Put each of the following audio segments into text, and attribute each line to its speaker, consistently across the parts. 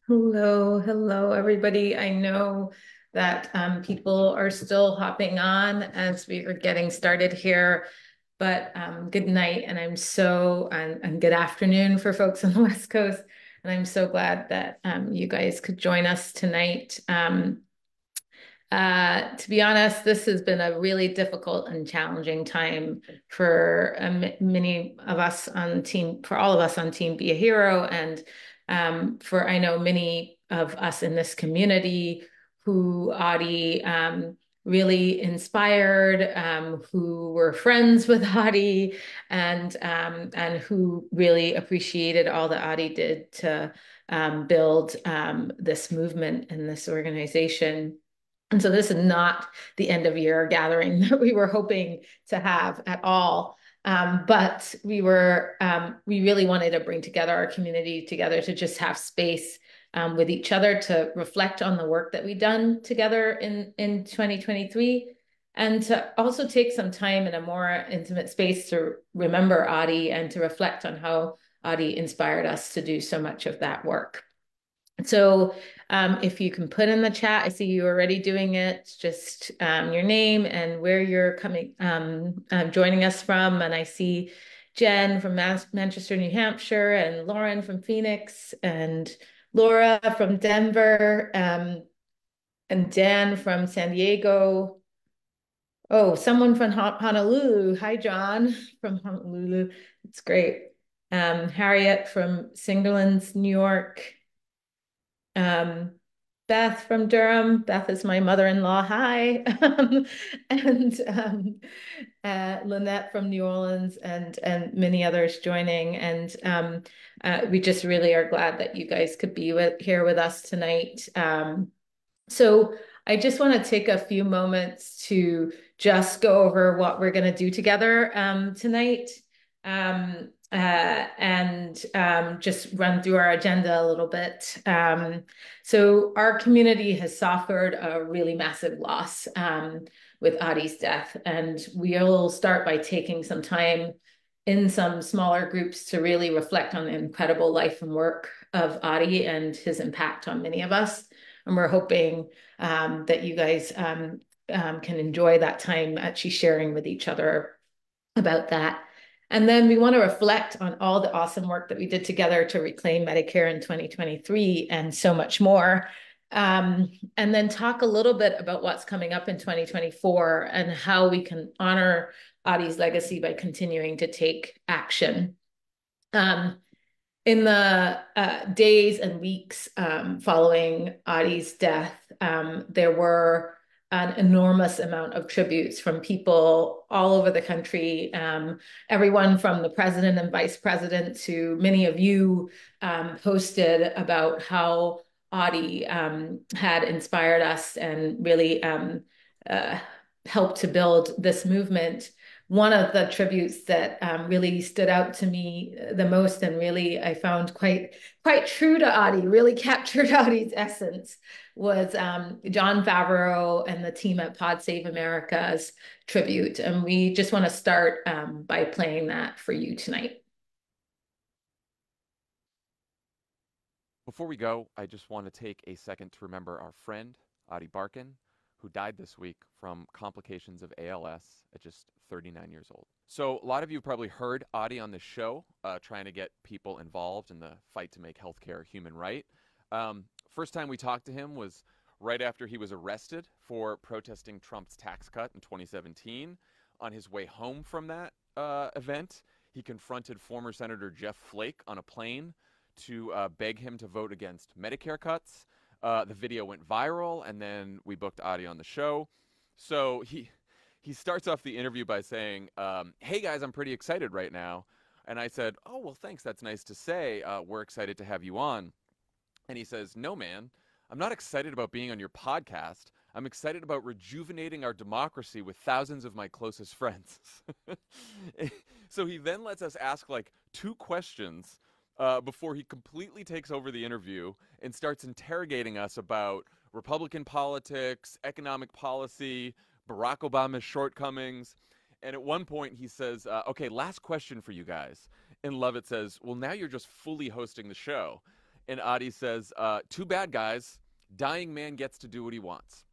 Speaker 1: Hello, hello, everybody. I know that people are still hopping on as we are getting started here, but good night, and and good afternoon for folks on the West Coast. And I'm so glad that you guys could join us tonight. To be honest, this has been a really difficult and challenging time for many of us on team, for all of us on Team Be a Hero, and for I know many of us in this community who Audie really inspired, who were friends with Audie, and who really appreciated all that Audie did to build this movement and this organization. And so this is not the end of year gathering that we were hoping to have at all. But we really wanted to bring together our community together to just have space with each other to reflect on the work that we've done together in 2023, and to also take some time in a more intimate space to remember Audie and to reflect on how Audie inspired us to do so much of that work. So if you can put in the chat, I see you already doing it, just your name and where you're coming, joining us from. And I see Jen from Manchester, New Hampshire, and Lauren from Phoenix, and Laura from Denver, and Dan from San Diego. Oh, someone from Honolulu. Hi, John from Honolulu. It's great. Harriet from Singerlands, New York. Um, Beth from Durham. Beth is my mother-in-law. Hi. And Lynette from New Orleans, and many others joining. And we just really are glad that you guys could be here with us tonight. So I just want to take a few moments to just go over what we're going to do together tonight. And just run through our agenda a little bit. So our community has suffered a really massive loss with Audie's death, and we'll start by taking some time in some smaller groups to really reflect on the incredible life and work of Audie and his impact on many of us. And we're hoping that you guys can enjoy that time actually sharing with each other about that. And then we want to reflect on all the awesome work that we did together to reclaim Medicare in 2023 and so much more. And then talk a little bit about what's coming up in 2024 and how we can honor Audie's legacy by continuing to take action. In the days and weeks following Audie's death, there were an enormous amount of tributes from people all over the country, everyone from the president and vice president to many of you posted about how Audie had inspired us and really uh, helped to build this movement. One of the tributes that really stood out to me the most, and really I found quite true to Audie, really captured Audie's essence, was John Favreau and the team at Pod Save America's tribute. And we just want to start by playing that for you tonight.
Speaker 2: Before we go, I just want to take a second to remember our friend, Adi Barkin, who died this week from complications of ALS at just 39 years old. So, a lot of you have probably heard Adi on this show, trying to get people involved in the fight to make healthcare a human right. First time we talked to him was right after he was arrested for protesting Trump's tax cut in 2017. On his way home from that event, he confronted former Senator Jeff Flake on a plane to beg him to vote against Medicare cuts. The video went viral, and then we booked Adi on the show. So he starts off the interview by saying, "Hey guys, I'm pretty excited right now." And I said, "Oh well, thanks. That's nice to say. We're excited to have you on." And he says, "No, man, I'm not excited about being on your podcast. I'm excited about rejuvenating our democracy with thousands of my closest friends." So he then lets us ask like two questions before he completely takes over the interview and starts interrogating us about Republican politics, economic policy, Barack Obama's shortcomings. And at one point he says, "Okay, last question for you guys." And Lovett says, "Well, now you're just fully hosting the show." And Adi says, "Too bad, guys. Dying man gets to do what he wants."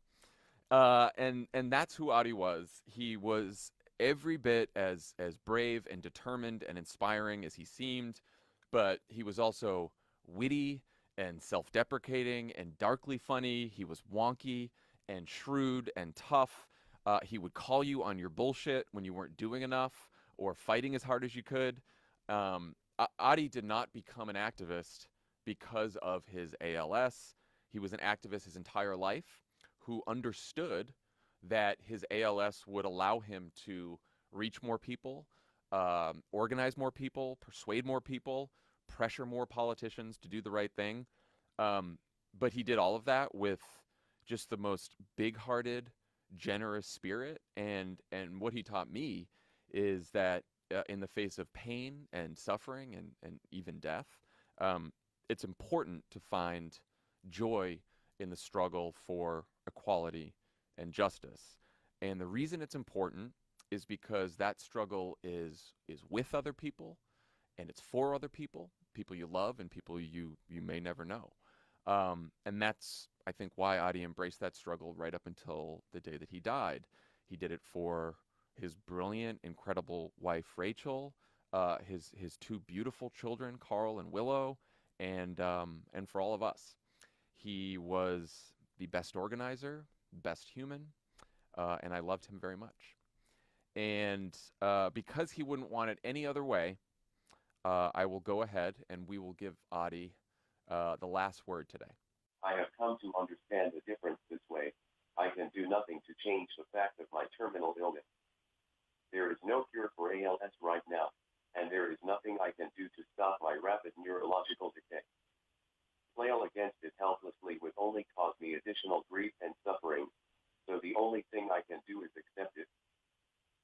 Speaker 2: And that's who Adi was. He was every bit as brave and determined and inspiring as he seemed, but he was also witty and self-deprecating and darkly funny. He was wonky and shrewd and tough. He would call you on your bullshit when you weren't doing enough or fighting as hard as you could. Adi did not become an activist because of his ALS. He was an activist his entire life who understood that his ALS would allow him to reach more people, organize more people, persuade more people, pressure more politicians to do the right thing. But he did all of that with just the most big-hearted, generous spirit. And what he taught me is that in the face of pain and suffering and even death, it's important to find joy in the struggle for equality and justice. And the reason it's important is because that struggle is with other people and it's for other people, people you love and people you may never know. And that's, I think, why Adi embraced that struggle right up until the day that he died. He did it for his brilliant, incredible wife Rachel, his two beautiful children, Carl and Willow, and for all of us. He was the best organizer, best human, and I loved him very much. And because he wouldn't want it any other way, I will go ahead and we will give Adi the last word today.
Speaker 3: I have come to understand the difference this way. I can do nothing to change the fact of my terminal illness. There is no cure for ALS right now, and there is nothing I can do to stop my rapid neurological decay. Flail against it helplessly would only cause me additional grief and suffering, so the only thing I can do is accept it.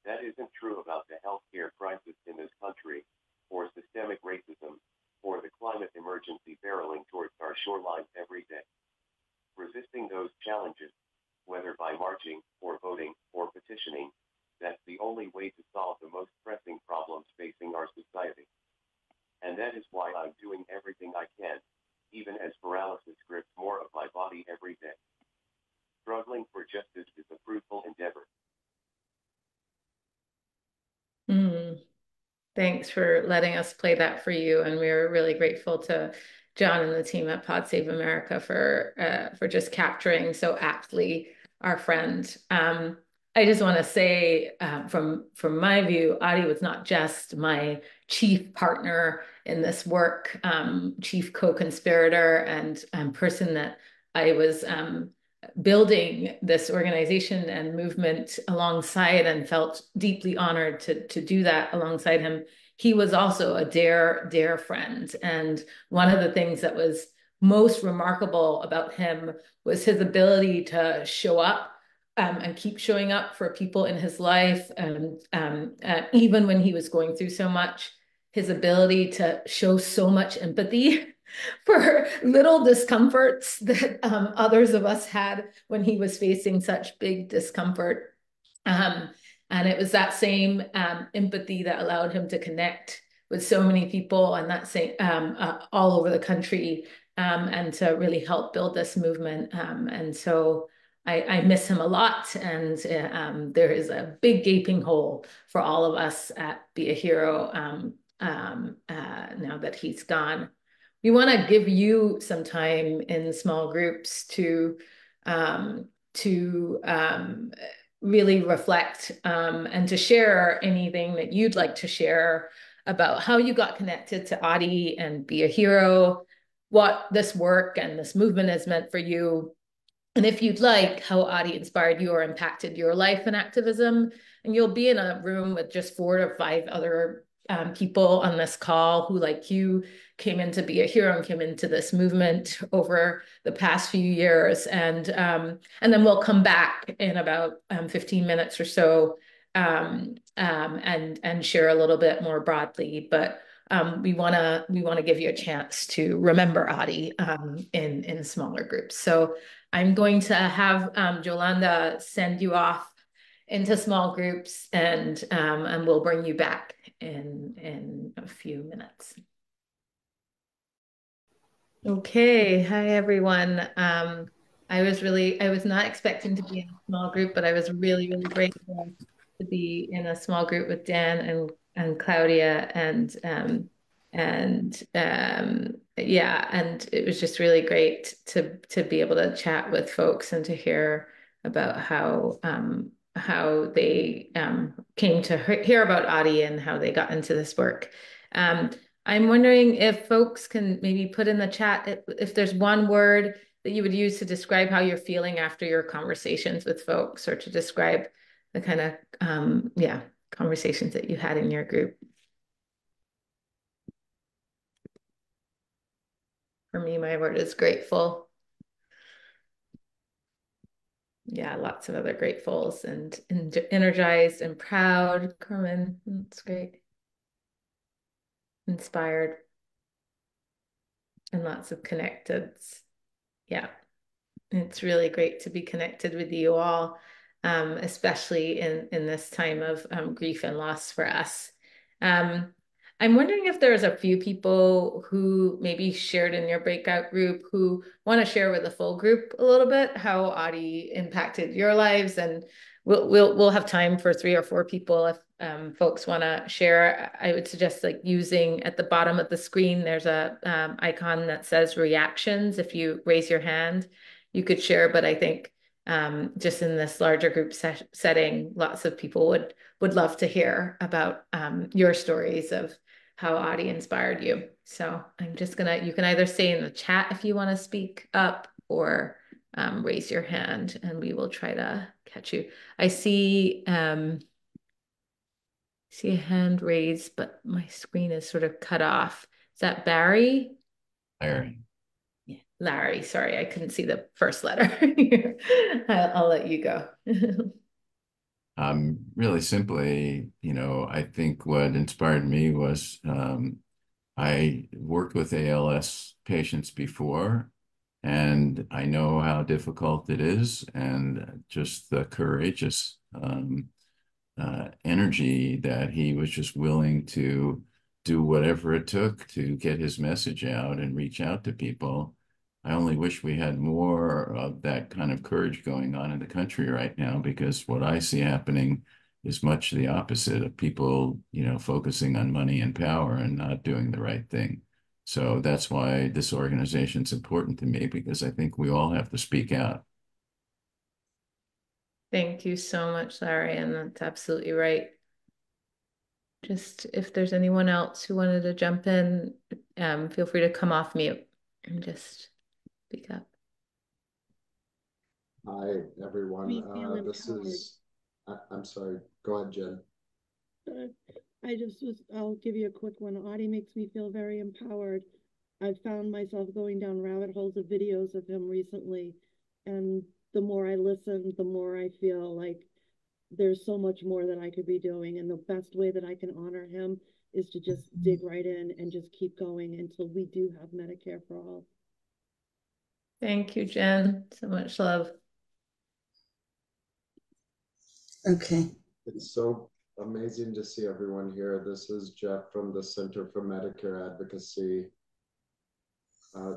Speaker 3: That isn't true about the healthcare crisis in this country, or systemic racism, or the climate emergency barreling towards our shorelines every day. Resisting those challenges, whether by marching, or voting, or petitioning, that's the only way to solve the most pressing problems facing our society. And that is why I'm doing everything I can, even as paralysis grips more of my body every day. Struggling for justice is a fruitful endeavor.
Speaker 1: Mm. Thanks for letting us play that for you. And we're really grateful to John and the team at Pod Save America for just capturing so aptly our friend. I just want to say, from my view, Adi was not just my chief partner in this work, chief co-conspirator, and person that I was building this organization and movement alongside, and felt deeply honored to do that alongside him. He was also a dear friend. And one of the things that was most remarkable about him was his ability to show up, and keep showing up for people in his life. And even when he was going through so much, his ability to show so much empathy for little discomforts that others of us had when he was facing such big discomfort. Um, and it was that same empathy that allowed him to connect with so many people, and that same all over the country, and to really help build this movement. And so I miss him a lot, and there is a big gaping hole for all of us at Be a Hero, now that he's gone. We want to give you some time in small groups to really reflect, and to share anything that you'd like to share about how you got connected to Adi and Be a Hero, what this work and this movement has meant for you, and if you'd like, how Adi inspired you or impacted your life in activism. And you'll be in a room with just 4 to 5 other people on this call who, like you, came in to Be a Hero and came into this movement over the past few years. And then we'll come back in about 15 minutes or so, and share a little bit more broadly. But we want to give you a chance to remember Adi, in smaller groups. So I'm going to have Jolanda send you off into small groups, and we'll bring you back in a few minutes. Okay, hi everyone. I was not expecting to be in a small group, but I was really, really grateful to be in a small group with Dan and Claudia and yeah, and it was just really great to be able to chat with folks and to hear about how they came to hear about Audie and how they got into this work. Um, I'm wondering if folks can maybe put in the chat if there's one word that you would use to describe how you're feeling after your conversations with folks or to describe the kind of yeah, conversations that you had in your group. For me, my word is grateful. Yeah, lots of other gratefuls and energized and proud. Carmen, that's great. Inspired and lots of connected. Yeah. It's really great to be connected with you all, especially in this time of grief and loss for us. Um, I'm wondering if there's a few people who maybe shared in your breakout group who want to share with the full group a little bit how Audie impacted your lives, and we'll have time for three or four people if folks want to share. I would suggest like using at the bottom of the screen, there's a icon that says reactions. If you raise your hand you could share, but I think just in this larger group setting, lots of people would love to hear about your stories of how Audie inspired you. So I'm just gonna, you can either say in the chat if you want to speak up or raise your hand and we will try to catch you. I see a hand raised, but my screen is sort of cut off. Is that Barry?
Speaker 4: Larry.
Speaker 1: Yeah. Larry, sorry, I couldn't see the first letter. I'll let you go.
Speaker 4: Really simply, I think what inspired me was I worked with ALS patients before, and I know how difficult it is, and just the courageous energy that he was just willing to do whatever it took to get his message out and reach out to people. I only wish we had more of that kind of courage going on in the country right now, because what I see happening is much the opposite of people, focusing on money and power and not doing the right thing. So that's why this organization is important to me, because I think we all have to speak out.
Speaker 1: Thank you so much, Larry, and that's absolutely right. Just if there's anyone else who wanted to jump in, feel free to come off mute and just speak up.
Speaker 5: Hi, everyone.
Speaker 6: Me feel
Speaker 5: This
Speaker 6: empowered.
Speaker 5: is, I'm sorry, go ahead, Jen.
Speaker 6: I'll give you a quick one. Audie makes me feel very empowered. I've found myself going down rabbit holes of videos of him recently. And the more I listen, the more I feel like there's so much more that I could be doing. And the best way that I can honor him is to just dig right in and just keep going until we do have Medicare for all.
Speaker 1: Thank you, Jen. So much love.
Speaker 7: Okay.
Speaker 5: It's so amazing to see everyone here. This is Jeff from the Center for Medicare Advocacy.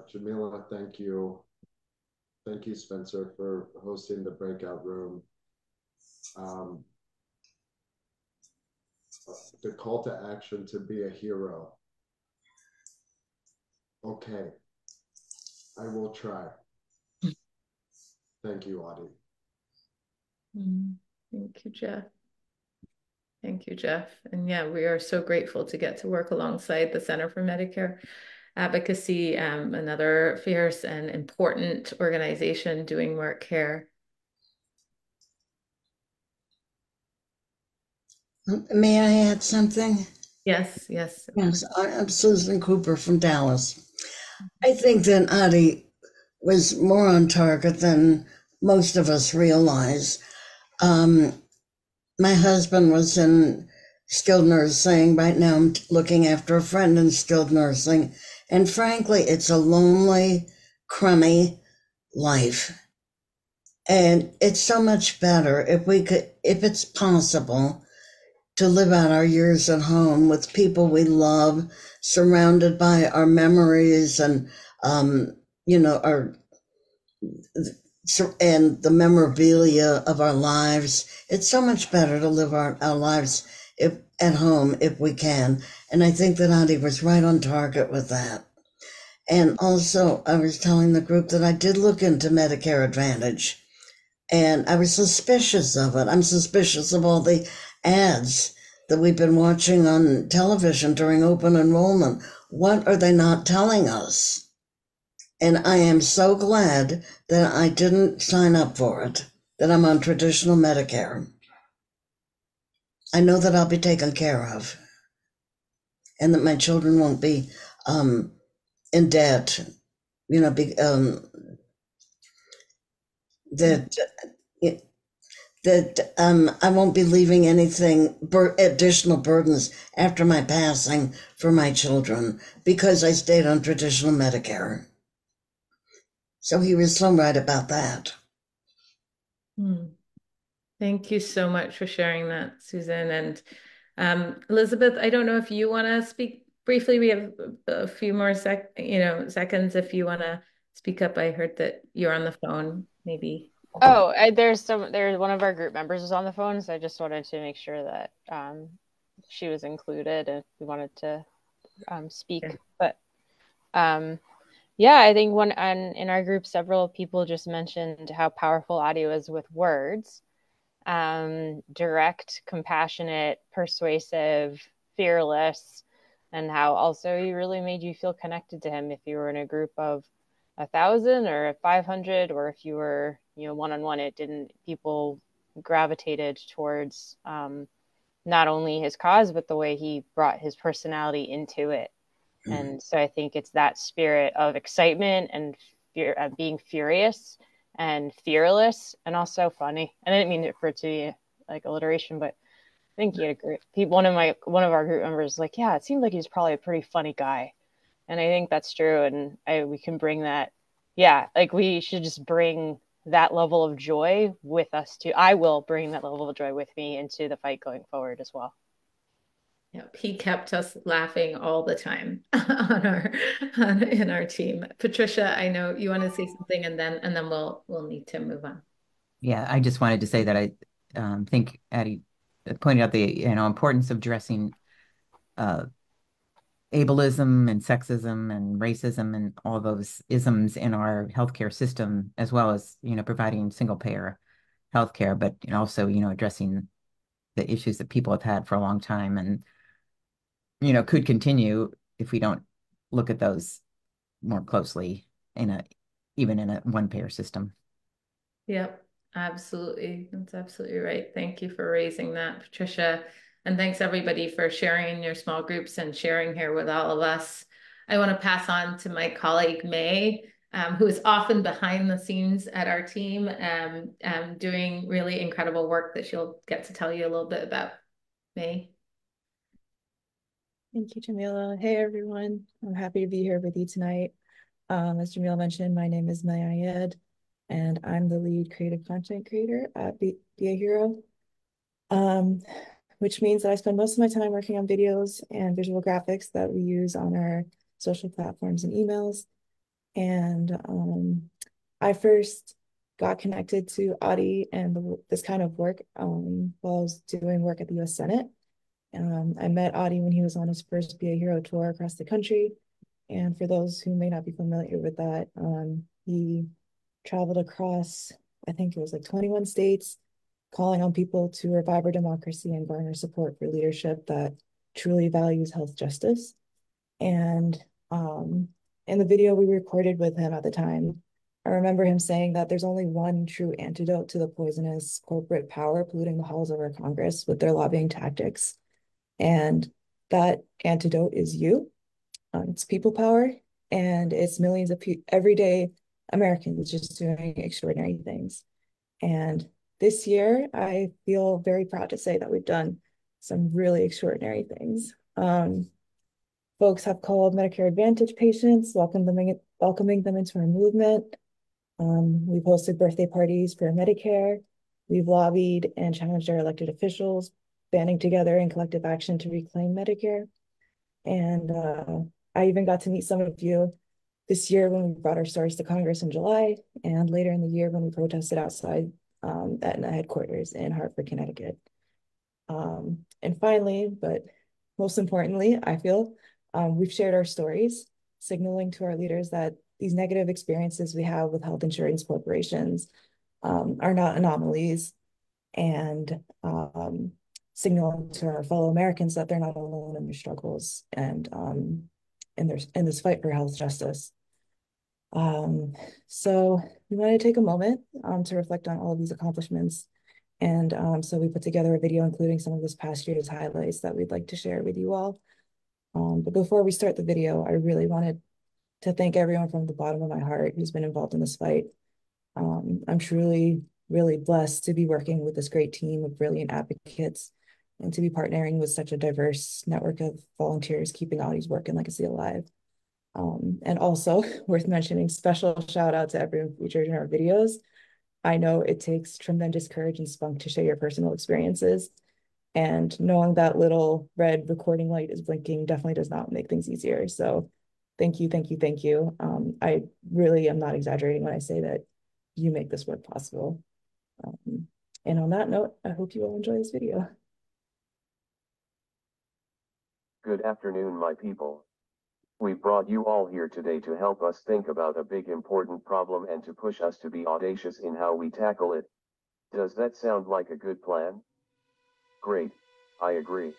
Speaker 5: Jamila, thank you. Thank you, Spencer, for hosting the breakout room. The call to action to be a hero. Okay, I will try. Thank you, Audie.
Speaker 1: Thank you, Jeff. Thank you, Jeff. And yeah, we are so grateful to get to work alongside the Center for Medicare Advocacy, another fierce and important organization doing work here.
Speaker 7: May I add something?
Speaker 1: Yes, yes.
Speaker 7: Yes, I'm Susan Cooper from Dallas. I think that Audie was more on target than most of us realize. My husband was in skilled nursing. Right now I'm looking after a friend in skilled nursing. And frankly, it's a lonely, crummy life. And it's so much better if it's possible, to live out our years at home with people we love, surrounded by our memories and um, you know, our and the memorabilia of our lives. It's so much better to live our lives if, at home if we can. And I think that Adi was right on target with that. And also, I was telling the group that I did look into Medicare Advantage, and I was suspicious of it. I'm suspicious of all the ads that we've been watching on television during open enrollment. What are they not telling us? And I am so glad that I didn't sign up for it, that I'm on traditional Medicare. I know that I'll be taken care of and that my children won't be in debt, you know, that I won't be leaving anything additional burdens after my passing for my children because I stayed on traditional Medicare. So he was so right about that.
Speaker 1: Thank you so much for sharing that, Susan. And Elizabeth, I don't know if you want to speak briefly. We have a few more seconds if you want to speak up. I heard that you're on the phone, maybe.
Speaker 8: Oh, there's one of our group members is on the phone, so I just wanted to make sure that she was included if we wanted to speak.
Speaker 1: Yeah.
Speaker 8: But yeah, I think in our group, several people just mentioned how powerful audio is with words. Direct, compassionate, persuasive, fearless, and how also he really made you feel connected to him if you were in a group of 1,000 or 500, or if you were, one-on-one. People gravitated towards not only his cause, but the way he brought his personality into it. And so I think it's that spirit of excitement and fear, being furious and fearless, and also funny. I didn't mean it for it to be like alliteration, but I think he had a great. One of our group members was like, yeah, it seemed like he's probably a pretty funny guy, and I think that's true. And we can bring that. Yeah, like we should just bring that level of joy with us too. I will bring that level of joy with me into the fight going forward as well.
Speaker 1: Yep, he kept us laughing all the time in our team. Patricia, I know you want to say something, and then we'll need to move on.
Speaker 9: Yeah, I just wanted to say that I think Addie pointed out the importance of addressing ableism and sexism and racism and all those isms in our healthcare system, as well as providing single payer healthcare, but also addressing the issues that people have had for a long time and could continue if we don't look at those more closely even in a one payer system.
Speaker 1: Yep, absolutely. That's absolutely right. Thank you for raising that, Patricia. And thanks everybody for sharing in your small groups and sharing here with all of us. I want to pass on to my colleague, May, who is often behind the scenes at our team, doing really incredible work that she'll get to tell you a little bit about. May.
Speaker 10: Thank you, Jamila. Hey, everyone. I'm happy to be here with you tonight. As Jamila mentioned, my name is May Ayed, and I'm the lead creative content creator at Be a Hero, which means that I spend most of my time working on videos and visual graphics that we use on our social platforms and emails. And I first got connected to Adi and this kind of work while I was doing work at the U.S. Senate. I met Adi when he was on his first Be a Hero tour across the country. And for those who may not be familiar with that, he traveled across, I think it was like 21 states, calling on people to revive our democracy and garner support for leadership that truly values health justice. And in the video we recorded with him at the time, I remember him saying that there's only one true antidote to the poisonous corporate power polluting the halls of our Congress with their lobbying tactics. And that antidote is you. It's people power, and it's millions of everyday Americans just doing extraordinary things. And this year, I feel very proud to say that we've done some really extraordinary things. Folks have called Medicare Advantage patients, welcoming them into our movement. We've hosted birthday parties for Medicare. We've lobbied and challenged our elected officials, banding together in collective action to reclaim Medicare. And I even got to meet some of you this year when we brought our stories to Congress in July, and later in the year when we protested outside Aetna headquarters in Hartford, Connecticut. And finally, but most importantly, I feel we've shared our stories, signaling to our leaders that these negative experiences we have with health insurance corporations are not anomalies, and signaling to our fellow Americans that they're not alone in their struggles and in this fight for health justice. So we want to take a moment to reflect on all of these accomplishments. And so we put together a video including some of this past year's highlights that we'd like to share with you all. But before we start the video, I really wanted to thank everyone from the bottom of my heart who's been involved in this fight. I'm truly, really blessed to be working with this great team of brilliant advocates and to be partnering with such a diverse network of volunteers keeping Audie's work and legacy alive. And also worth mentioning, special shout out to everyone featured in our videos. I know it takes tremendous courage and spunk to share your personal experiences, and knowing that little red recording light is blinking definitely does not make things easier. So thank you, thank you, thank you. I really am not exaggerating when I say that you make this work possible. And on that note, I hope you all enjoy this video.
Speaker 3: Good afternoon, my people. We brought you all here today to help us think about a big important problem and to push us to be audacious in how we tackle it. Does that sound like a good plan? Great, I agree.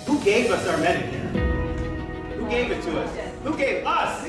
Speaker 11: Who gave us our Medicare? Who gave it to us? Who gave us?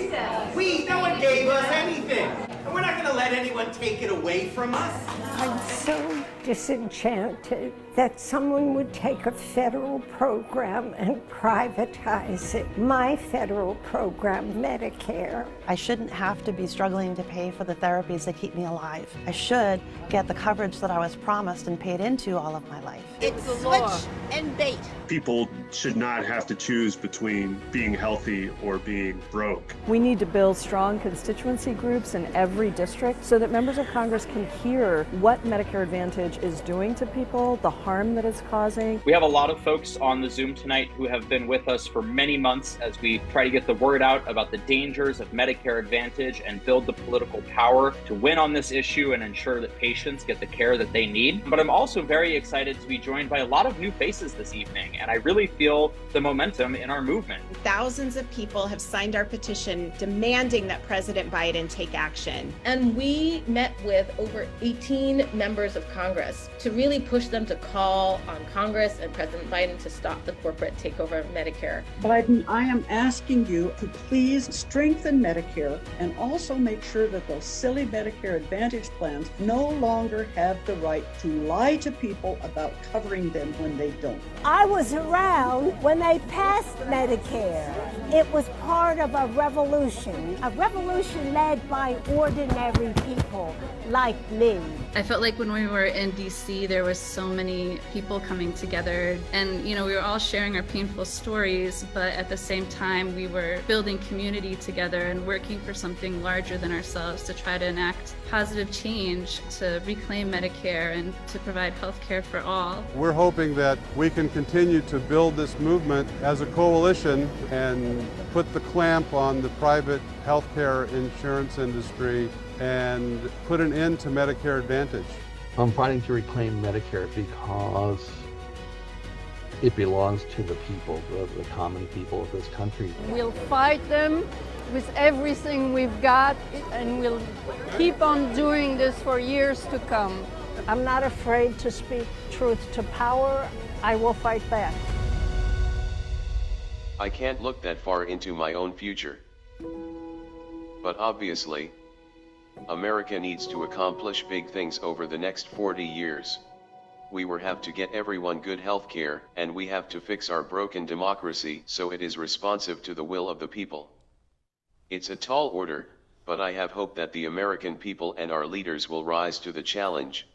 Speaker 11: No one gave us anything. And we're not going to let anyone take it away from us.
Speaker 12: I'm so disenchanted that someone would take a federal program and privatize it. My federal program, Medicare.
Speaker 13: I shouldn't have to be struggling to pay for the therapies that keep me alive. I should get the coverage that I was promised and paid into all of my life.
Speaker 14: It's switch and bait.
Speaker 15: People should not have to choose between being healthy or being broke.
Speaker 16: We need to build strong constituency groups in every district so that members of Congress can hear what Medicare Advantage is doing to people, the harm that it's causing.
Speaker 17: We have a lot of folks on the Zoom tonight who have been with us for many months as we try to get the word out about the dangers of Medicare Advantage and build the political power to win on this issue and ensure that patients get the care that they need. But I'm also very excited to be joined by a lot of new faces this evening, and I really feel the momentum in our movement.
Speaker 18: Thousands of people have signed our petition demanding that President Biden take action.
Speaker 1: And we met with over 18 members of Congress to really push them to call on Congress and President Biden to stop the corporate takeover of Medicare.
Speaker 19: Biden, I am asking you to please strengthen Medicare and also make sure that those silly Medicare Advantage plans no longer have the right to lie to people about covering them when they don't.
Speaker 12: I was around when they passed Medicare. It was part of a revolution led by ordinary people like me.
Speaker 20: I felt like when we were in DC, there was so many people coming together, and we were all sharing our painful stories, but at the same time we were building community together and working for something larger than ourselves to try to enact positive change to reclaim Medicare and to provide health care for all.
Speaker 21: We're hoping that we can continue to build this movement as a coalition and put the clamp on the private healthcare insurance industry and put an end to Medicare Advantage.
Speaker 22: I'm fighting to reclaim Medicare because it belongs to the people, the common people of this country.
Speaker 23: We'll fight them with everything we've got, and we'll keep on doing this for years to come.
Speaker 12: I'm not afraid to speak truth to power. I will fight back.
Speaker 3: I can't look that far into my own future. But obviously, America needs to accomplish big things over the next 40 years. We have to get everyone good health care, and we have to fix our broken democracy so it is responsive to the will of the people. It's a tall order, but I have hope that the American people and our leaders will rise to the challenge.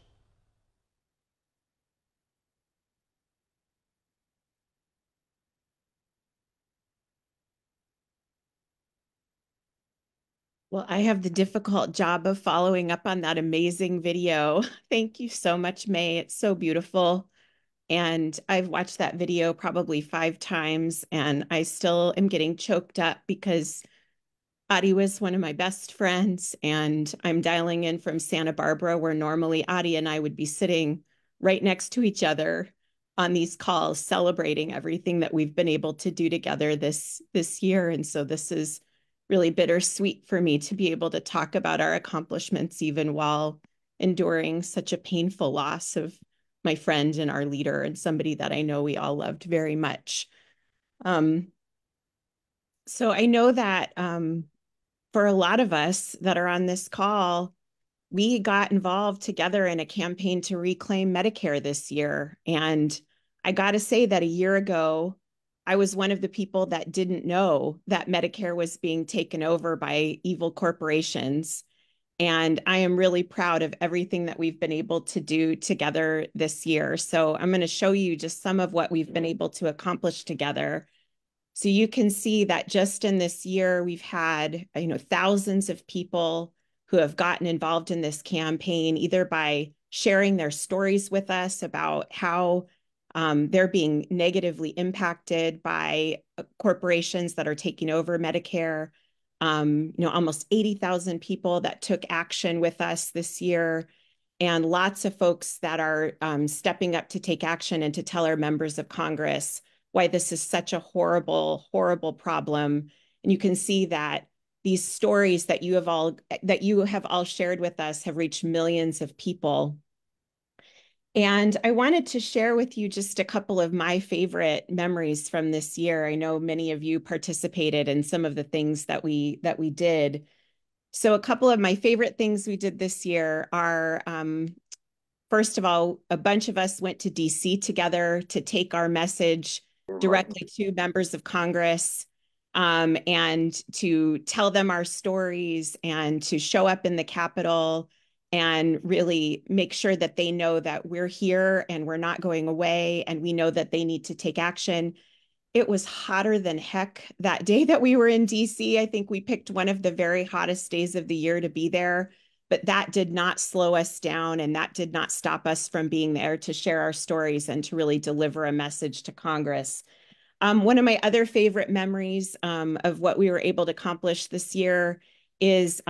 Speaker 18: Well, I have the difficult job of following up on that amazing video. Thank you so much, May. It's so beautiful. And I've watched that video probably 5 times, and I still am getting choked up because Adi was one of my best friends, and I'm dialing in from Santa Barbara, where normally Adi and I would be sitting right next to each other on these calls, celebrating everything that we've been able to do together this year. And so this is really bittersweet for me to be able to talk about our accomplishments, even while enduring such a painful loss of my friend and our leader, and somebody that I know we all loved very much. So I know that for a lot of us that are on this call, we got involved together in a campaign to reclaim Medicare this year. And I got to say that a year ago, I was one of the people that didn't know that Medicare was being taken over by evil corporations. And I am really proud of everything that we've been able to do together this year. So I'm going to show you just some of what we've been able to accomplish together. So you can see that just in this year, we've had, thousands of people who have gotten involved in this campaign, either by sharing their stories with us about how they're being negatively impacted by corporations that are taking over Medicare. Almost 80,000 people that took action with us this year, and lots of folks that are stepping up to take action and to tell our members of Congress why this is such a horrible, horrible problem. And you can see that these stories that you have all shared with us have reached millions of people. And I wanted to share with you just a couple of my favorite memories from this year. I know many of you participated in some of the things that we did. So a couple of my favorite things we did this year are, first of all, a bunch of us went to DC together to take our message directly to members of Congress, and to tell them our stories and to show up in the Capitol and really make sure that they know that we're here and we're not going away, and we know that they need to take action. It was hotter than heck that day that we were in DC. I think we picked one of the very hottest days of the year to be there, but that did not slow us down, and that did not stop us from being there to share our stories and to really deliver a message to Congress. One of my other favorite memories of what we were able to accomplish this year is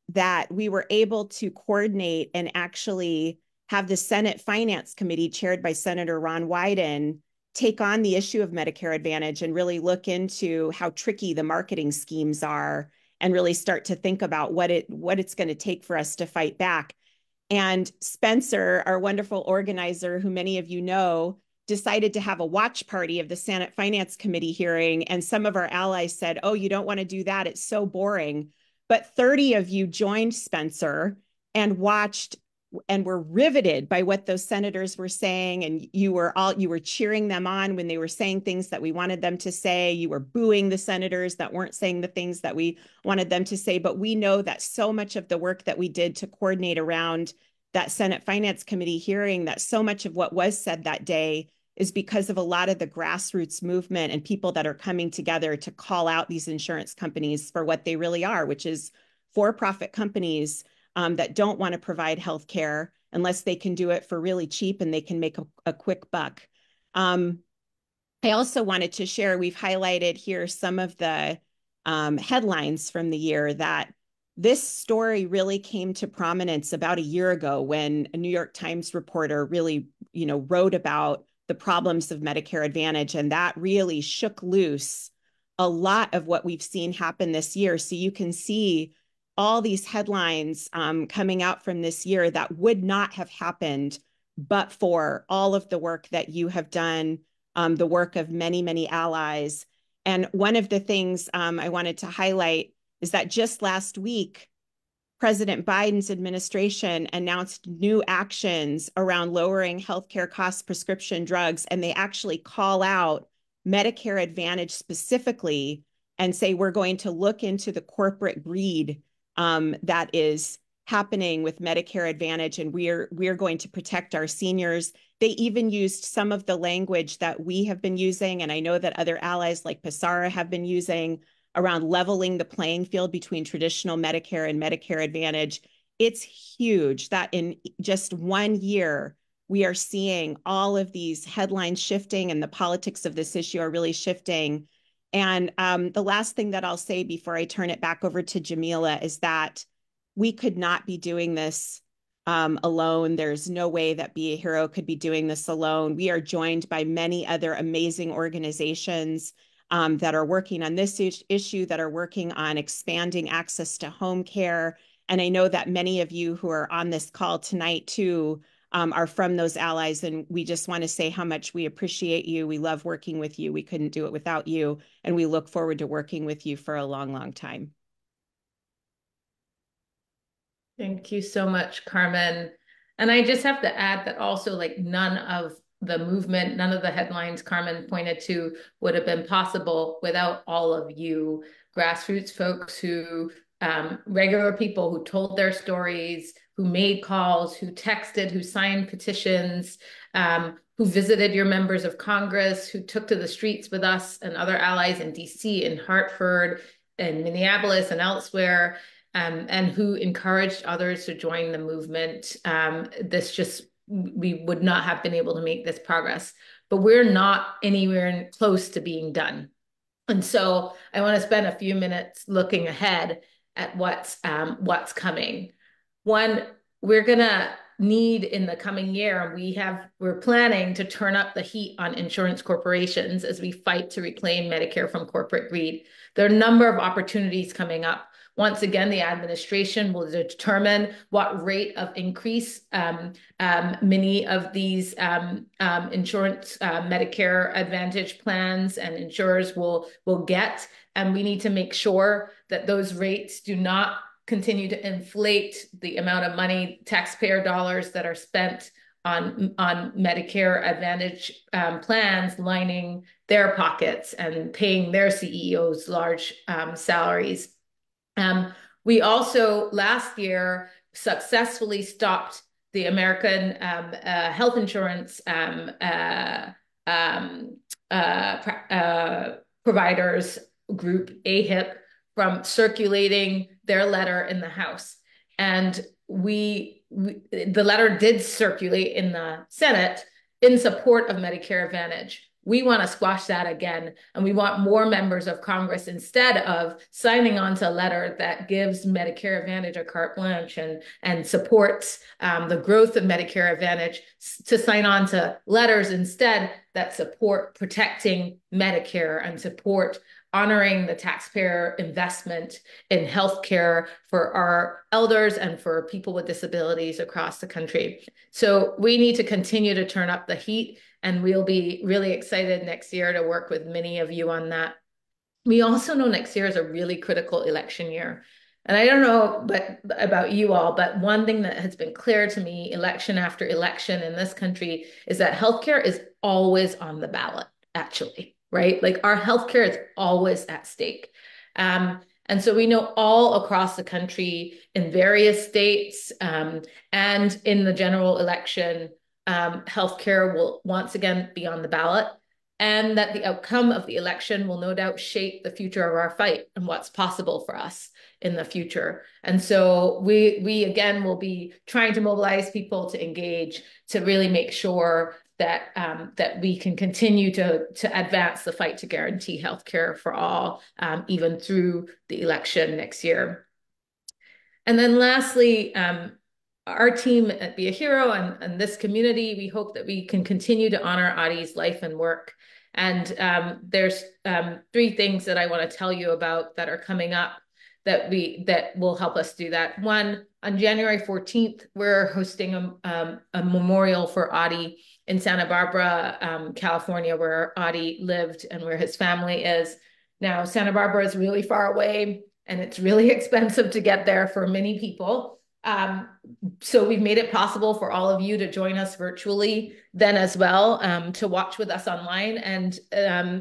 Speaker 18: that we were able to coordinate and actually have the Senate Finance Committee, chaired by Senator Ron Wyden, take on the issue of Medicare Advantage and really look into how tricky the marketing schemes are, and really start to think about what it's going to take for us to fight back. And Spencer, our wonderful organizer, who many of you know, decided to have a watch party of the Senate Finance Committee hearing. And some of our allies said, "Oh, you don't want to do that. It's so boring." But 30 of you joined Spencer and watched and were riveted by what those senators were saying. And you were cheering them on when they were saying things that we wanted them to say. You were booing the senators that weren't saying the things that we wanted them to say. But we know that so much of the work that we did to coordinate around that Senate Finance Committee hearing, that so much of what was said that day is because of a lot of the grassroots movement and people that are coming together to call out these insurance companies for what they really are, which is for-profit companies that don't want to provide health care unless they can do it for really cheap and they can make a quick buck. I also wanted to share, we've highlighted here some of the headlines from the year. That this story really came to prominence about a year ago when a New York Times reporter really, wrote about the problems of Medicare Advantage, and that really shook loose a lot of what we've seen happen this year. So you can see all these headlines coming out from this year that would not have happened but for all of the work that you have done, the work of many, many allies. And one of the things I wanted to highlight is that just last week, President Biden's administration announced new actions around lowering healthcare costs, prescription drugs, and they actually call out Medicare Advantage specifically and say, we're going to look into the corporate greed that is happening with Medicare Advantage, and we're going to protect our seniors. They even used some of the language that we have been using, and I know that other allies like PASARA have been using, around leveling the playing field between traditional Medicare and Medicare Advantage. It's huge that in just 1 year, we are seeing all of these headlines shifting and the politics of this issue are really shifting. And the last thing that I'll say before I turn it back over to Jamila is that we could not be doing this alone. There's no way that Be a Hero could be doing this alone. We are joined by many other amazing organizations that are working on this issue, that are working on expanding access to home care. And I know that many of you who are on this call tonight too are from those allies. And we just want to say how much we appreciate you. We love working with you. We couldn't do it without you. And we look forward to working with you for a long, long time.
Speaker 1: Thank you so much, Carmen. And I just have to add that also, like, none of the movement, none of the headlines Carmen pointed to would have been possible without all of you grassroots folks who, regular people who told their stories, who made calls, who texted, who signed petitions, who visited your members of Congress, who took to the streets with us and other allies in DC, in Hartford, in Minneapolis, and elsewhere. And who encouraged others to join the movement. We would not have been able to make this progress, but we're not anywhere close to being done. And so I want to spend a few minutes looking ahead at what's coming. One, we're gonna need in the coming year, we're planning to turn up the heat on insurance corporations as we fight to reclaim Medicare from corporate greed. There are a number of opportunities coming up. Once again, the administration will determine what rate of increase many of these insurance Medicare Advantage plans and insurers will get. And we need to make sure that those rates do not continue to inflate the amount of money, taxpayer dollars, that are spent on Medicare Advantage plans, lining their pockets and paying their CEOs large salaries. We also last year successfully stopped the American health insurance providers group, AHIP, from circulating their letter in the House. And the letter did circulate in the Senate in support of Medicare Advantage. We want to squash that again, and we want more members of Congress, instead of signing on to a letter that gives Medicare Advantage a carte blanche and supports the growth of Medicare Advantage, to sign on to letters instead that support protecting Medicare and support honoring the taxpayer investment in healthcare for our elders and for people with disabilities across the country. So we need to continue to turn up the heat, and we'll be really excited next year to work with many of you on that. We also know next year is a really critical election year. And I don't know about you all, but one thing that has been clear to me election after election in this country is that healthcare is always on the ballot, actually, right? Like, our healthcare is always at stake. And so we know all across the country, in various states, and in the general election, healthcare will once again be on the ballot, and that the outcome of the election will no doubt shape the future of our fight and what's possible for us in the future. And so we again will be trying to mobilize people to engage, to really make sure that that we can continue to advance the fight to guarantee healthcare for all, even through the election next year. And then lastly, our team at Be a Hero and this community, we hope that we can continue to honor Adi's life and work. And there's 3 things that I want to tell you about that are coming up that will help us do that. One, on January 14th, we're hosting a memorial for Adi in Santa Barbara, California, where Adi lived and where his family is. Now, Santa Barbara is really far away, and it's really expensive to get there for many people. So we've made it possible for all of you to join us virtually then as well, to watch with us online. And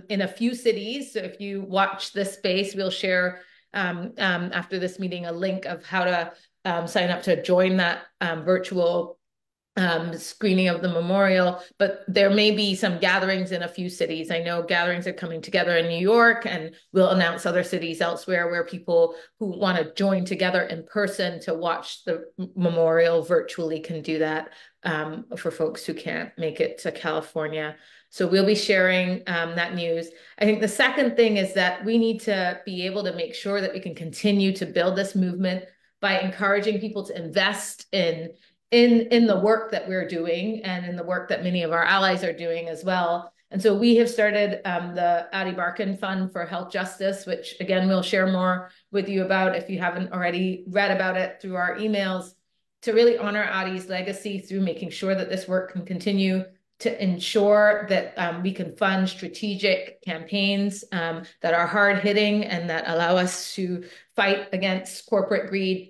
Speaker 1: in a few cities, so if you watch this space, we'll share after this meeting a link of how to sign up to join that virtual screening of the memorial, but there may be some gatherings in a few cities. I know gatherings are coming together in New York, and we'll announce other cities elsewhere where people who want to join together in person to watch the memorial virtually can do that, for folks who can't make it to California. So we'll be sharing that news. I think the second thing is that we need to be able to make sure that we can continue to build this movement by encouraging people to invest in the work that we're doing and in the work that many of our allies are doing as well. And so we have started the Adi Barkan Fund for Health Justice, which again, we'll share more with you about if you haven't already read about it through our emails, to really honor Adi's legacy through making sure that this work can continue, to ensure that we can fund strategic campaigns that are hard hitting and that allow us to fight against corporate greed,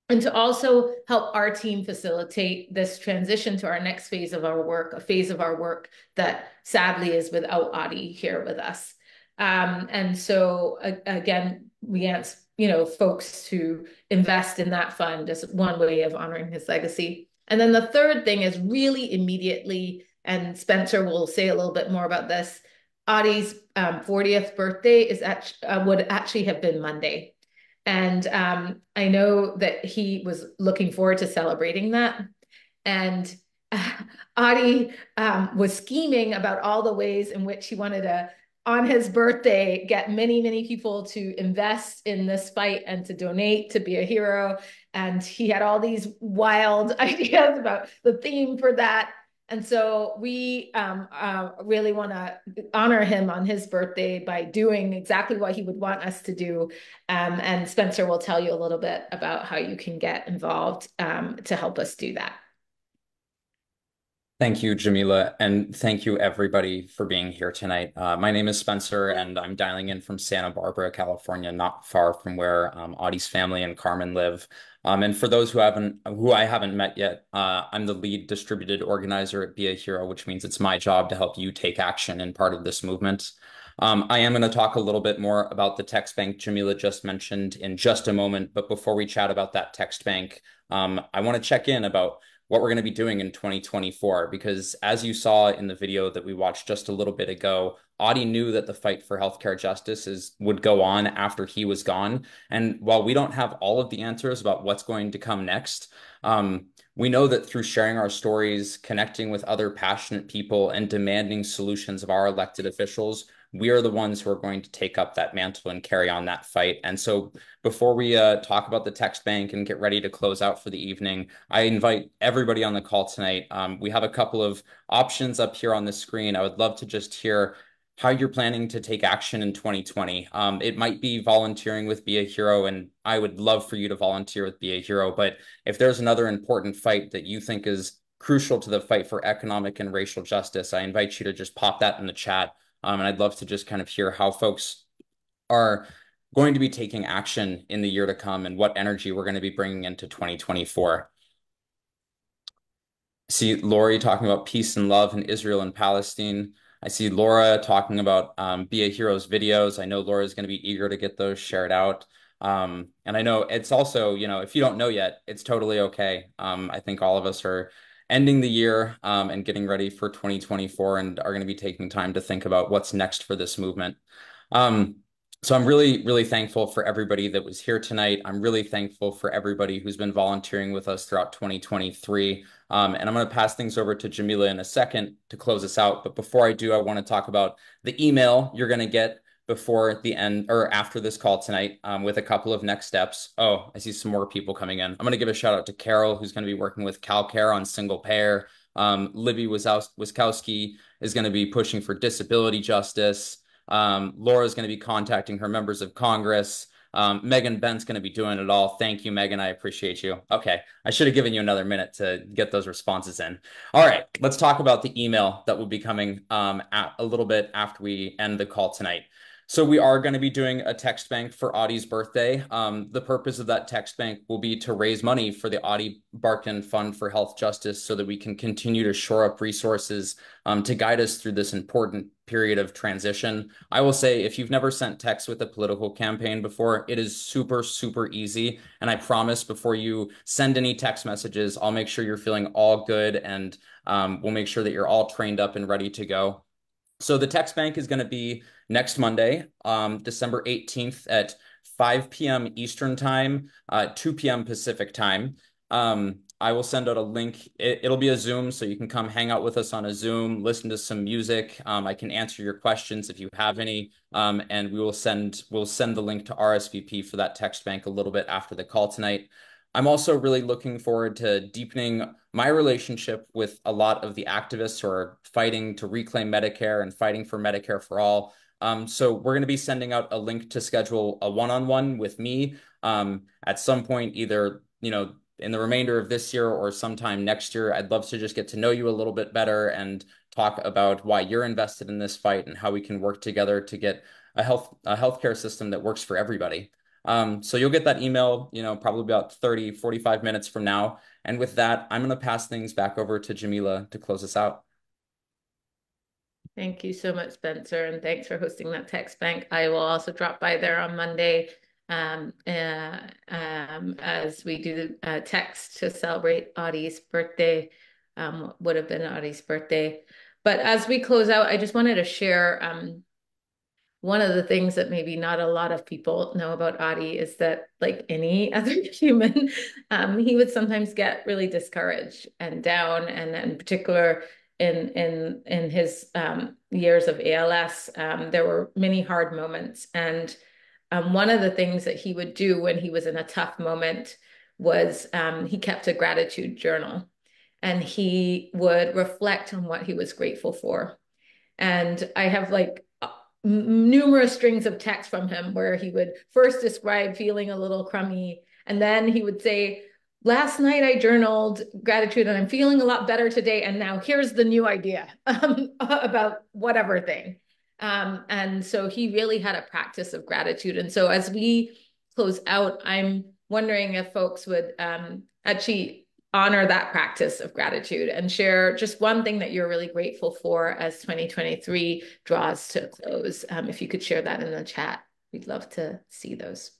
Speaker 1: and to also help our team facilitate this transition to our next phase of our work, a phase of our work that sadly is without Adi here with us. And so again, we ask, folks to invest in that fund as one way of honoring his legacy. And then the third thing is really immediately, and Spencer will say a little bit more about this, Adi's 40th birthday would actually have been Monday. And I know that he was looking forward to celebrating that. And Adi was scheming about all the ways in which he wanted to, on his birthday, get many, many people to invest in this fight and to donate to be a hero. And he had all these wild ideas about the theme for that. And so we really want to honor him on his birthday by doing exactly what he would want us to do. And Spencer will tell you a little bit about how you can get involved to help us do that.
Speaker 2: Thank you, Jamila, and thank you everybody for being here tonight. My name is Spencer, and I'm dialing in from Santa Barbara, California, not far from where Adi's family and Carmen live. And for those who I haven't met yet, I'm the lead distributed organizer at Be a Hero, which means it's my job to help you take action in part of this movement. I am going to talk a little bit more about the text bank Jamila just mentioned in just a moment, but before we chat about that text bank, I want to check in about what we're going to be doing in 2024, because as you saw in the video that we watched just a little bit ago, Adi knew that the fight for healthcare justice would go on after he was gone. And while we don't have all of the answers about what's going to come next, we know that through sharing our stories, connecting with other passionate people, and demanding solutions of our elected officials, we are the ones who are going to take up that mantle and carry on that fight. And so before we talk about the text bank and get ready to close out for the evening, I invite everybody on the call tonight. We have a couple of options up here on the screen. I would love to just hear how you're planning to take action in 2020. It might be volunteering with Be a Hero, and I would love for you to volunteer with Be a Hero. But if there's another important fight that you think is crucial to the fight for economic and racial justice, I invite you to just pop that in the chat. And I'd love to just kind of hear how folks are going to be taking action in the year to come and what energy we're going to be bringing into 2024. I see Lori talking about peace and love in Israel and Palestine. I see Laura talking about Be a Hero's videos. I know Laura is going to be eager to get those shared out. And I know it's also, if you don't know yet, it's totally okay. I think all of us are ending the year and getting ready for 2024 and are going to be taking time to think about what's next for this movement. So I'm really, really thankful for everybody that was here tonight. I'm really thankful for everybody who's been volunteering with us throughout 2023. And I'm going to pass things over to Jamila in a second to close us out. But before I do, I want to talk about the email you're going to get before the end or after this call tonight with a couple of next steps. Oh, I see some more people coming in. I'm going to give a shout out to Carol, who's going to be working with CalCare on single payer. Libby Wiskowski is going to be pushing for disability justice. Laura is going to be contacting her members of Congress. Megan Bent's going to be doing it all. Thank you, Megan. I appreciate you. Okay. I should have given you another minute to get those responses in. All right. Let's talk about the email that will be coming a little bit after we end the call tonight. So we are going to be doing a text bank for Adi's birthday. The purpose of that text bank will be to raise money for the Adi Barkan Fund for Health Justice so that we can continue to shore up resources to guide us through this important period of transition. I will say, if you've never sent text with a political campaign before, it is super, super easy. And I promise before you send any text messages, I'll make sure you're feeling all good, and we'll make sure that you're all trained up and ready to go. So the text bank is going to be next Monday, December 18th at 5 p.m. Eastern Time, 2 p.m. Pacific Time. I will send out a link. It'll be a Zoom, so you can come hang out with us on a Zoom, listen to some music. I can answer your questions if you have any, and we'll send the link to RSVP for that text bank a little bit after the call tonight. I'm also really looking forward to deepening my relationship with a lot of the activists who are fighting to reclaim Medicare and fighting for Medicare for all. So we're going to be sending out a link to schedule a one-on-one with me at some point, either, in the remainder of this year or sometime next year. I'd love to just get to know you a little bit better and talk about why you're invested in this fight and how we can work together to get a healthcare system that works for everybody. So you'll get that email, probably about 30, 45 minutes from now. And with that, I'm going to pass things back over to Jamila to close us out.
Speaker 1: Thank you so much, Spencer, and thanks for hosting that text bank. I will also drop by there on Monday as we do text to celebrate Audie's birthday, would have been Audie's birthday. But as we close out, I just wanted to share one of the things that maybe not a lot of people know about Audie is that, like any other human, he would sometimes get really discouraged and down, and in particular in his years of ALS, there were many hard moments. And one of the things that he would do when he was in a tough moment was he kept a gratitude journal, and he would reflect on what he was grateful for. And I have numerous strings of text from him where he would first describe feeling a little crummy, and then he would say, last night I journaled gratitude and I'm feeling a lot better today, and now here's the new idea about whatever thing. And so he really had a practice of gratitude. And so as we close out, I'm wondering if folks would actually honor that practice of gratitude and share just one thing that you're really grateful for as 2023 draws to a close. If you could share that in the chat, we'd love to see those.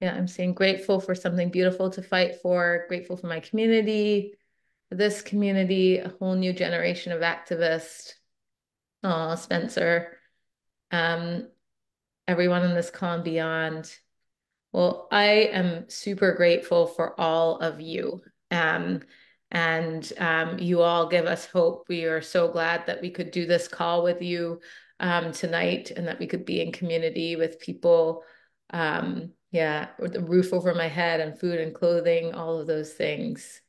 Speaker 1: Yeah, I'm saying grateful for something beautiful to fight for, grateful for my community, for this community, a whole new generation of activists. Oh, Spencer, everyone in this call and beyond. Well, I am super grateful for all of you. And you all give us hope. We are so glad that we could do this call with you tonight, and that we could be in community with people. Yeah, with the roof over my head and food and clothing, all of those things.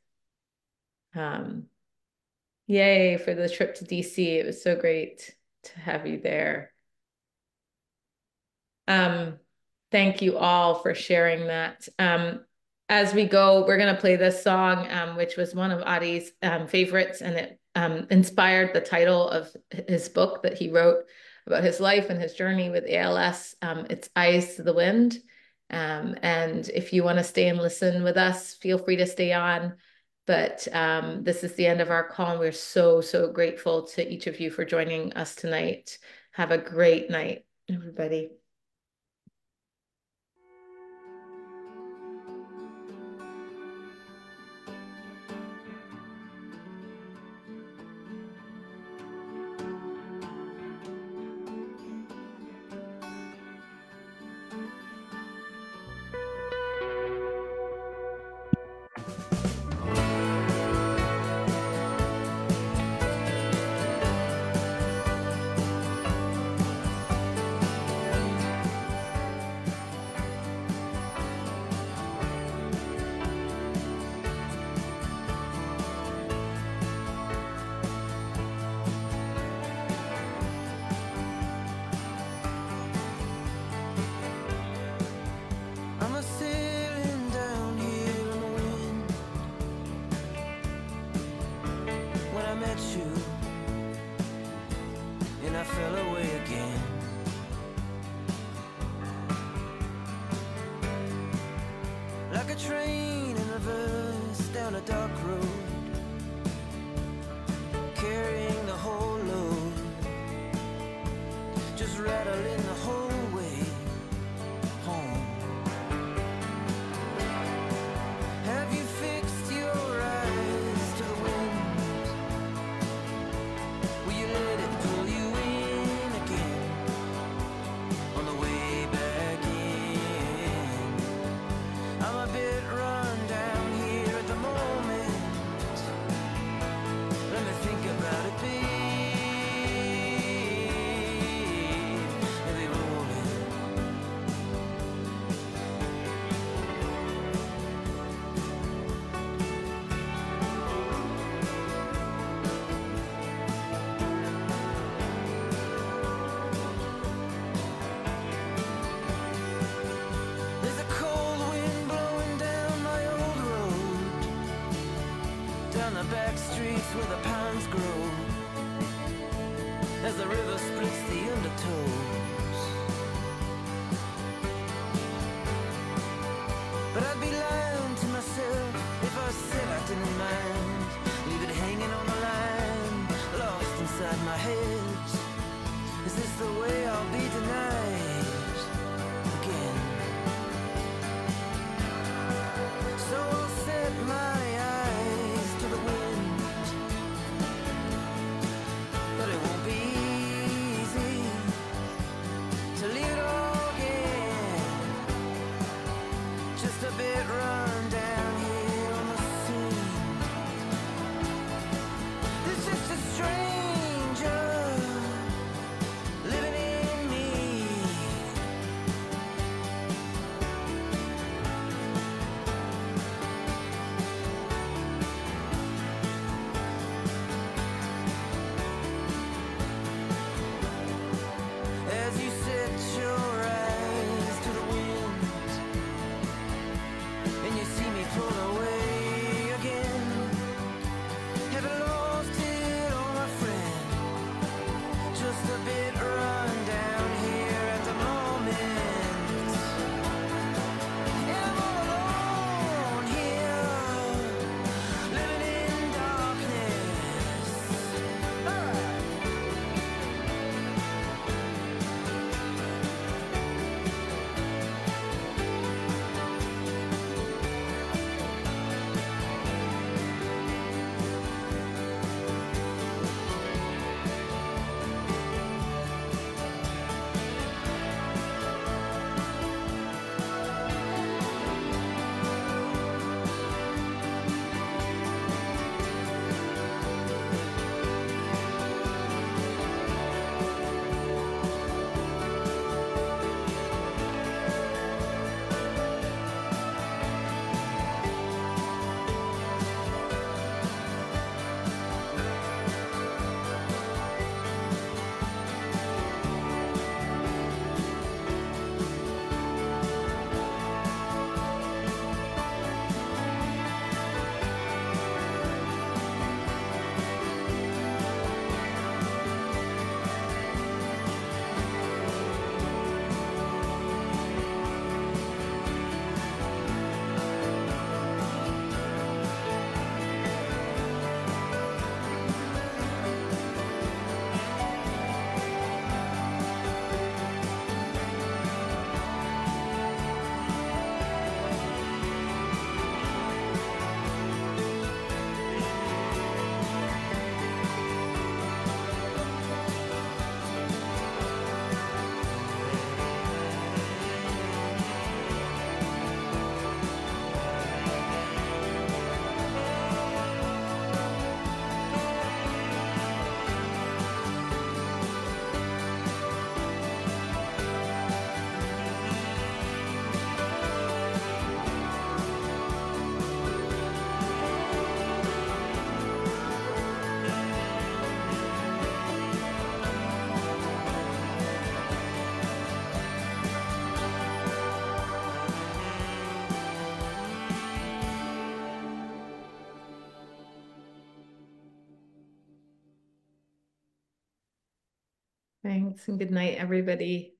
Speaker 1: Yay for the trip to DC. It was so great to have you there. Thank you all for sharing that. As we go, we're going to play this song, which was one of Audie's favorites, and it inspired the title of his book that he wrote about his life and his journey with ALS. It's Eyes to the Wind. And if you want to stay and listen with us, feel free to stay on. But this is the end of our call, and we're so, so grateful to each of you for joining us tonight. Have a great night, everybody.
Speaker 4: a train in reverse down a dark road, carrying the whole load, just rattling the whole way home. Have you fixed your eyes to the wind? Will you let it pull you in again on the way back in? I'm a bit run down here at the moment. Let me think about it, babe. Every moment. There's a cold wind blowing down my old road, down the back streets where the pines grow, as the river splits the undertows. But I'd be lying to myself if I said I didn't mind. Leave it hanging on the line, lost inside my head. Is this the way I'll be tonight again? So I'll set my eyes to the wind, but it won't be easy to leave it all again. Just a bit run down here on the scene. There's just a stranger living in me. As you set your eyes to the wind, and you see me pull away again. Have I lost it, oh my friend? Just a bit run down here at the moment. And I'm all alone here, living in darkness.
Speaker 1: Thanks and good night, everybody.